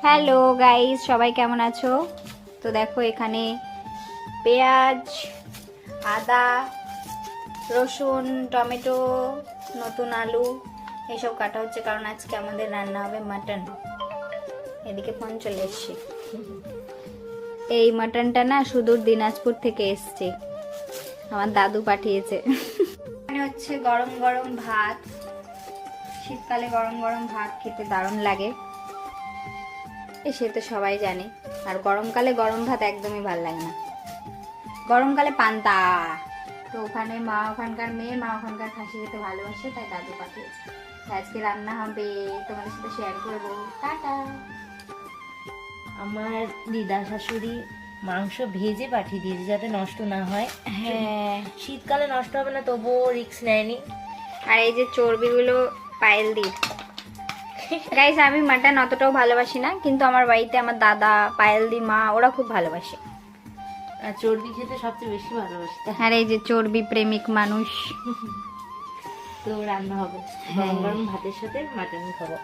Hello guys, সবাই কেমন আছো? তো দেখো এখানে পেঁয়াজ, আদা, রসুন, টমেটো, নতুন আলু এসব কাটা হচ্ছে, কারণ আজকে আমাদের রান্না হবে মাটন। এদিকে ফোন চলে এসছে। এই মাটনটা না সুদূর দিনাজপুর থেকে এসছে, আমার দাদু পাঠিয়েছে। এখানে হচ্ছে গরম গরম ভাত। শীতকালে গরম গরম ভাত খেতে দারুণ লাগে, সে তো সবাই জানে। আর গরমকালে গরম ভাত একদমই ভালো লাগে না, গরমকালে পান্তা। তো ওখানে মা ওখানকার মেয়ে, মা ওখানকার খাসি খেতে ভালোবাসে, তাই দাদু পাঠিয়েছে। আজকে রান্না হবে, তোমাদের সাথে শেয়ার করবো। টাটা। আমার দিদা শাশুড়ি মাংস ভেজে পাঠিয়ে দিয়েছে যাতে নষ্ট না হয়। হ্যাঁ, শীতকালে নষ্ট হবে না তবুও রিস্ক নেয়নি। আর এই যে চর্বিগুলো পায়েল দির। গাইস, আমি মাটন অতটাও ভালোবাসি না, কিন্তু আমার বাড়িতে আমার দাদা, পায়েল দি, মা ওরা খুব ভালোবাসে। আর চর্বি খেতে সবচেয়ে বেশি ভালোবাসি। আর এই যে চর্বি প্রেমিক মানুষ। তো রান্না হবে গরম গরম ভাতের সাথে মাটন খাবো।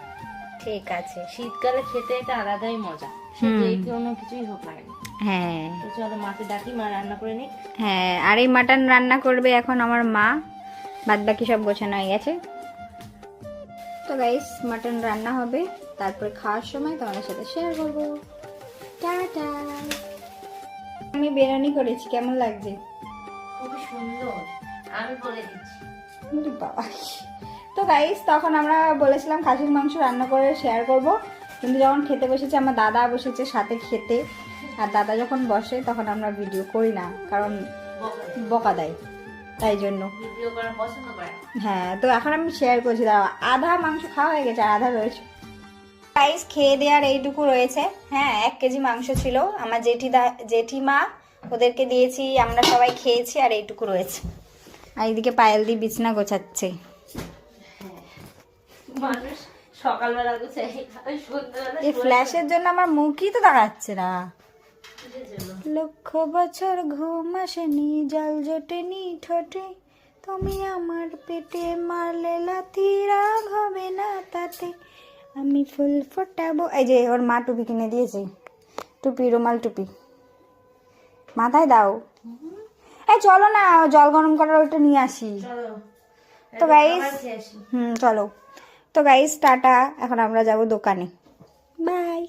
ঠিক আছে। শীতকালে খেতে একটা আলাদাই মজা, শুধু এই কোনো কিছুই হোক না কেন। হ্যাঁ তো চলো মাকে ডাকি, মা রান্না করে নিক। হ্যাঁ, আর এই মাটন রান্না করবে এখন আমার মা, বাদ বাকি সব গোছানো হয়ে গেছে। তো গাইস, মাটন রান্না হবে, তারপরে খাওয়ার সময় তোমাদের সাথে শেয়ার করবো। টাটা। আমি বিরিয়ানি করেছি, কেমন লাগছে? খুবই সুন্দর, আমি বলে দিচ্ছি। ওরে বাবা। তো গাইস, তখন আমরা বলেছিলাম খাসির মাংস রান্না করে শেয়ার করব, কিন্তু যখন খেতে বসেছে আমার দাদা বসেছে সাথে খেতে, আর দাদা যখন বসে তখন আমরা ভিডিও করি না, কারণ বকা দেয়, তাই জন্য। ভিডিও করা পছন্দ করে। হ্যাঁ, তো এখন আমি শেয়ার করছি। দাঁড়াও, আধা মাংস খাওয়া হয়ে গেছে আর আধা রয়েছে। গাইস, খেয়ে দেওয়ার এইটুকু রয়েছে। হ্যাঁ, 1 কেজি মাংস ছিল, আমার জেঠিমা ওদেরকে দিয়েছি, আমরা সবাই খেয়েছি, আর এইটুকু রয়েছে। আর এইদিকে পায়েল দি বিছনা গোছাচ্ছে। মানুষ সকালবেলা গুছাই, সন্ধ্যাবেলা এই ফ্ল্যাশের জন্য আমার মুখই তো দেখাচ্ছে না। লক্ষ বছর ঘুম আসেনি, জল জটেনি ঠোঁটে, তুমি আমার পেটে মারলে লাথি, রাগ হবে না তাতে, আমি ফুল ফোটাবো। এই যে ওর মা টুপি কিনে দিয়েছে, টুপি, রুমাল টুপি মাথায় দাও। এই চলো না, জল গরম করার ওইটা নিয়ে আসি। তো গাইস, চলো। তো গাইস, টাটা। এখন আমরা যাব দোকানে। বাই।